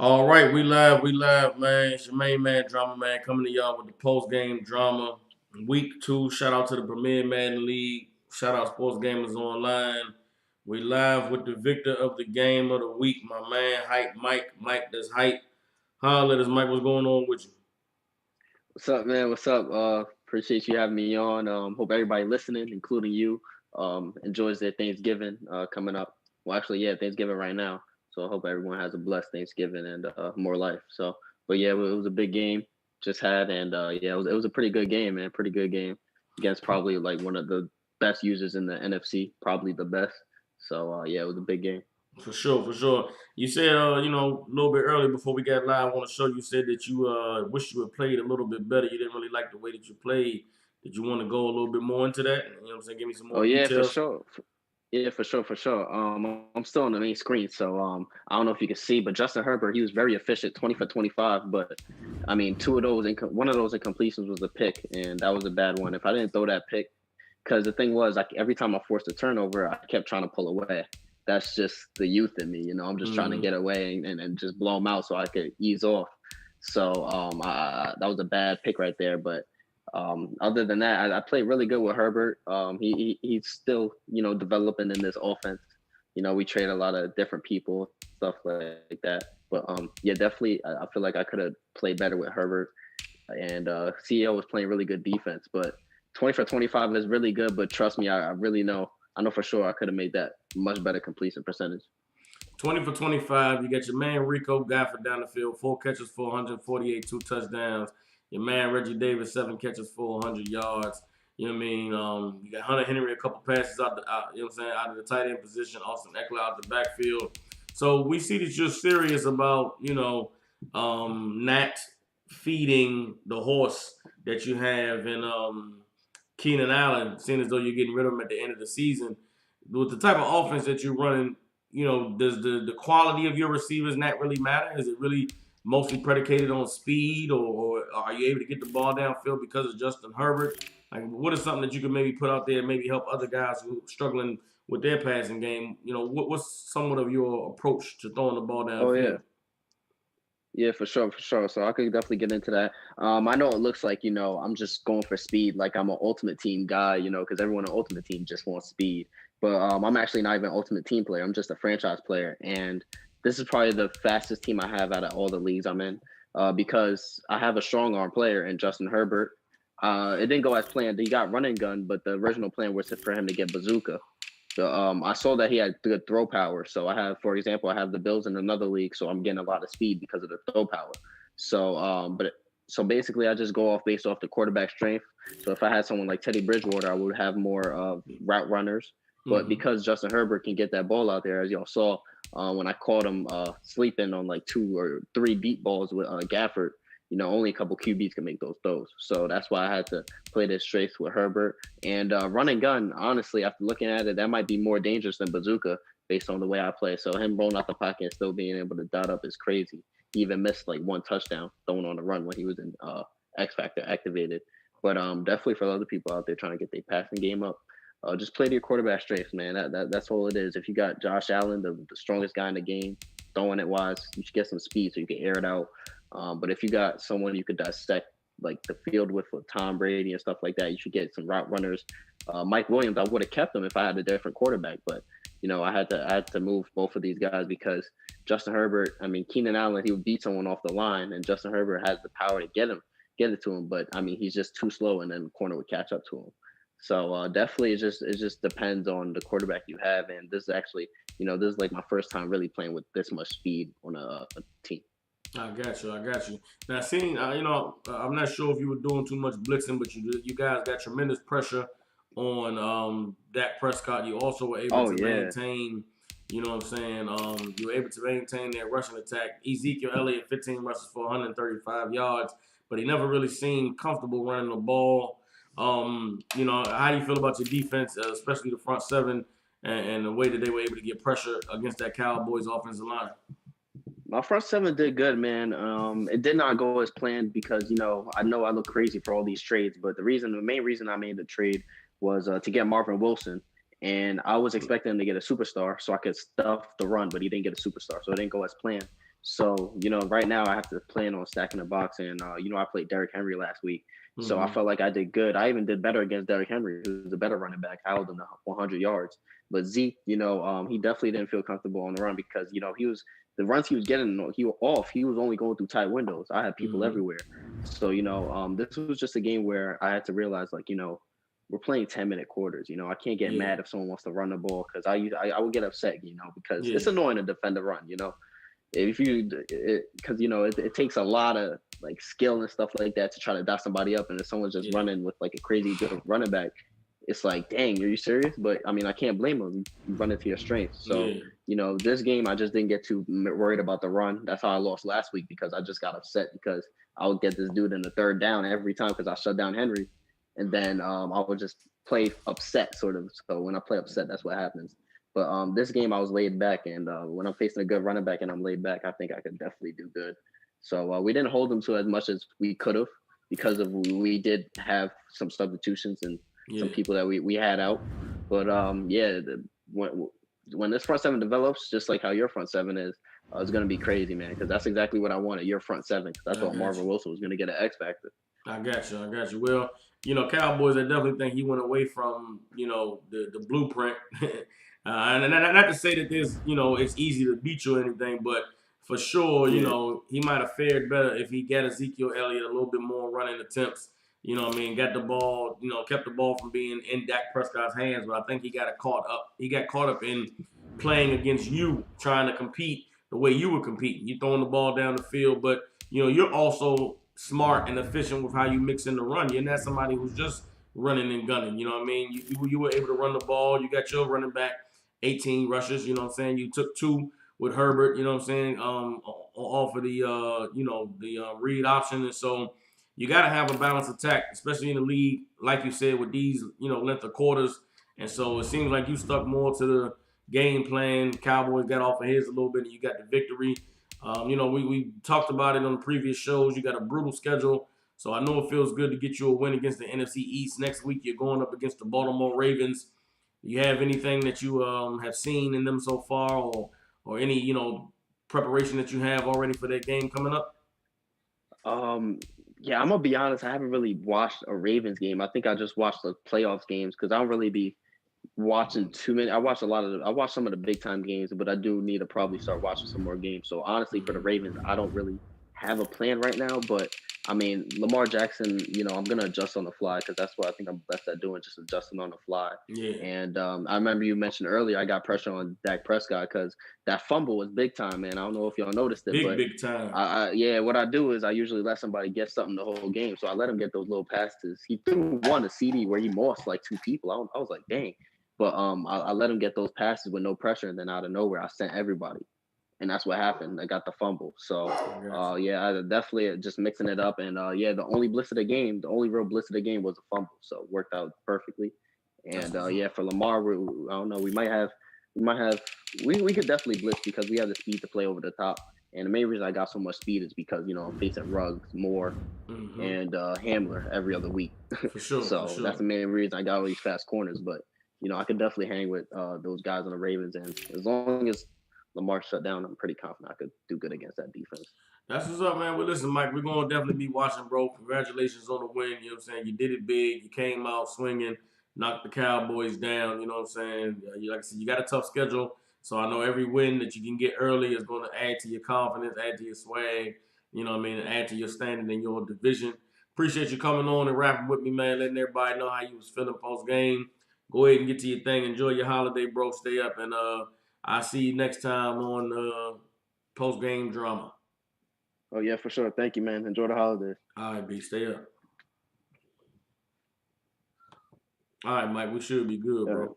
All right, we live, man. It's your main man, Drama Man, coming to y'all with the post game drama. Week 2, shout out to the Premier Madden League. Shout out Sports Gamers Online. We live with the victor of the game of the week, my man, HypeMike. Mike, that's Hype. Holla, this Mike, what's going on with you? What's up, man? What's up? Appreciate you having me on. Hope everybody listening, including you, enjoys their Thanksgiving coming up. Well, actually, yeah, Thanksgiving right now. So I hope everyone has a blessed Thanksgiving and more life. So, but yeah, it was a big game just had, and yeah, it was a pretty good game, man. Pretty good game against probably like one of the best users in the NFC, probably the best. So yeah, it was a big game. For sure, for sure. You said, a little bit earlier before we got live on the show, you said that you wish you had played a little bit better. You didn't really like the way that you played. Did you want to go a little bit more into that? You know what I'm saying? Give me some Oh more yeah, for details. sure. Yeah, for sure, for sure. I'm still on the main screen, so I don't know if you can see, but Justin Herbert, he was very efficient, 20 for 25. But I mean, one of those incompletions was a pick, and that was a bad one. If I didn't throw that pick, because the thing was, like every time I forced a turnover, I kept trying to pull away. That's just the youth in me, you know. I'm just trying to Mm-hmm. get away and just blow them out so I could ease off. So that was a bad pick right there, but other than that, I played really good with Herbert. He's still developing in this offense. You know, we trade a lot of different people, stuff like that. But yeah, definitely, I feel like I could have played better with Herbert. And CEO was playing really good defense, but 20 for 25 is really good. But trust me, I really know. I know for sure I could have made that much better completion percentage. 20 for 25. You got your man Rico Gafford down the field, 4 catches, 448, 2 touchdowns. Your man Reggie Davis, 7 catches, 400 yards. You know what I mean? You got Hunter Henry, a couple passes you know what I'm saying, out of the tight end position. Austin Eckler out the backfield. So we see that you're serious about, not feeding the horse that you have in Keenan Allen, seeing as though you're getting rid of him at the end of the season. With the type of offense that you're running, does the quality of your receivers not really matter? Is it really mostly predicated on speed, or are you able to get the ball downfield because of Justin Herbert? Like, what is something that you can maybe put out there and maybe help other guys who are struggling with their passing game? What's somewhat of your approach to throwing the ball Oh yeah. downfield? Yeah, for sure, for sure. So I could definitely get into that. I know it looks like I'm just going for speed, like I'm an ultimate team guy, because everyone on ultimate team just wants speed. But I'm actually not even an ultimate team player. I'm just a franchise player, and this is probably the fastest team I have out of all the leagues I'm in, because I have a strong arm player in Justin Herbert. It didn't go as planned. He got running gun, but the original plan was for him to get bazooka. I saw that he had good throw power. So I have, for example, I have the Bills in another league, so I'm getting a lot of speed because of the throw power. So, so basically, I just go off based off the quarterback strength. So if I had someone like Teddy Bridgewater, I would have more route runners. But Mm-hmm. because Justin Herbert can get that ball out there, as y'all saw when I caught him sleeping on like 2 or 3 deep balls with Gafford, only a couple QBs can make those throws. So that's why I had to play this straight with Herbert. And run and gun, honestly, after looking at it, that might be more dangerous than bazooka based on the way I play. So him rolling out the pocket and still being able to dot up is crazy. He even missed like one touchdown throwing on the run when he was in X Factor activated. But definitely for other people out there trying to get their passing game up, just play to your quarterback strengths, man. That's all it is. If you got Josh Allen, the strongest guy in the game, throwing it wise, you should get some speed so you can air it out. But if you got someone you could dissect like the field with Tom Brady and stuff like that, you should get some route runners. Mike Williams, I would have kept him if I had a different quarterback, but I had to move both of these guys because Justin Herbert. I mean, Keenan Allen, he would beat someone off the line, and Justin Herbert has the power to get it to him. But I mean, he's just too slow, and then the corner would catch up to him. So definitely, it just depends on the quarterback you have, and this is actually, this is like my first time really playing with this much speed on a team. I got you. I got you. Now, seeing, I'm not sure if you were doing too much blitzing, but you guys got tremendous pressure on Dak Prescott. You also were able Oh to yeah. maintain, you know what I'm saying? You were able to maintain that rushing attack. Ezekiel Elliott, 15 rushes for 135 yards, but he never really seemed comfortable running the ball. How do you feel about your defense, especially the front seven, and the way that they were able to get pressure against that Cowboys offensive line? My front seven did good, man. It did not go as planned because I know I look crazy for all these trades, but the main reason I made the trade was to get Marvin Wilson, and I was expecting him to get a superstar so I could stuff the run, but he didn't get a superstar, so it didn't go as planned. So, right now I have to plan on stacking the box. And, I played Derrick Henry last week. So I Mm-hmm. felt like I did good. I even did better against Derrick Henry, who's a better running back. I held him to 100 yards. But Zeke, he definitely didn't feel comfortable on the run because, the runs he was getting, he was only going through tight windows. I had people Mm-hmm. everywhere. So, this was just a game where I had to realize, like, we're playing 10-minute quarters. I can't get Yeah. mad if someone wants to run the ball because I would get upset, because Yeah. it's annoying to defend the run. If you because it takes a lot of like skill and stuff like that to try to dot somebody up, and if someone's just Yeah. running with like a crazy good running back, it's like, dang, are you serious? But I mean, I can't blame them. You run into your strengths. So Yeah. this game I just didn't get too worried about the run. That's how I lost last week, because I just got upset because I would get this dude in the third down every time because I shut down Henry, and then I would just play upset sort of. So when I play upset, that's what happens. But this game I was laid back, and when I'm facing a good running back and I'm laid back, I think I could definitely do good. So we didn't hold them to as much as we could have because of we did have some substitutions and some Yeah. people that we had out. But when this front seven develops, just like how your front seven is, it's gonna be crazy, man. Because that's exactly what I wanted. Your front seven, because I I thought got Marvin you. Wilson was gonna get an X factor. I got you. I got you. Well, Cowboys, I definitely think he went away from, the blueprint. And not to say that it's easy to beat you or anything, but for sure, Yeah. he might have fared better if he got Ezekiel Elliott a little bit more running attempts. You know what I mean? Got the ball, kept the ball from being in Dak Prescott's hands. But I think he got caught up. He got caught up in playing against you, trying to compete the way you were competing. You throwing the ball down the field, but you're also smart and efficient with how you mix in the run. You're not somebody who's just running and gunning. You know what I mean? You were able to run the ball. You got your running back, 18 rushes. You know what I'm saying? You took two with Herbert. You know what I'm saying? Off of the the read option, and so you got to have a balanced attack, especially in the league, like you said, with these length of quarters. And so it seems like you stuck more to the game plan. Cowboys got off of his a little bit, and you got the victory. We talked about it on the previous shows. You got a brutal schedule, so I know it feels good to get you a win against the NFC East. Next week, you're going up against the Baltimore Ravens. Do you have anything that you have seen in them so far, or any preparation that you have already for that game coming up? Um, yeah, I'm gonna be honest. I haven't really watched a Ravens game. I think I just watched the playoffs games because I don't really be watching too many. I watch some of the big time games, but I do need to probably start watching some more games. So honestly, for the Mm-hmm. Ravens, I don't really have a plan right now. But I mean, Lamar Jackson, I'm gonna adjust on the fly because that's what I think I'm best at doing, just adjusting on the fly. Yeah, And I remember you mentioned earlier, I got pressure on Dak Prescott because that fumble was big time, man. I don't know if y'all noticed it, but big time. yeah, what I do is I usually let somebody get something the whole game. So I let him get those little passes. He threw one a CD where he mossed like two people. I was like, dang. But I let him get those passes with no pressure, and then out of nowhere, I sent everybody, and that's what happened. I got the fumble. So I got you. yeah, I definitely just mixing it up, and yeah, the only blitz of the game, the only real blitz of the game was a fumble, so it worked out perfectly. That's And what's yeah, up. for Lamar, I don't know, we might have, we could definitely blitz because we have the speed to play over the top. And the main reason I got so much speed is because I'm facing Ruggs more Mm-hmm. and Hamler every other week. For sure, for So that's sure. the main reason I got all these fast corners. But I could definitely hang with those guys on the Ravens, and as long as Lamar shut down, I'm pretty confident I could do good against that defense. That's what's up, man. Well, listen, Mike, we're gonna definitely be watching, bro. Congratulations on the win. You know what I'm saying? You did it big. You came out swinging, knocked the Cowboys down. You know what I'm saying? Like I said, you got a tough schedule, so I know every win that you can get early is going to add to your confidence, add to your swag. You know what I mean? And add to your standing in your division. Appreciate you coming on and rapping with me, man. Letting everybody know how you was feeling post game. Go ahead and get to your thing. Enjoy your holiday, bro. Stay up, and I'll see you next time on post game drama. Oh yeah, for sure. Thank you, man. Enjoy the holidays. All right, B, stay up. All right, Mike, we should be good, All right. bro.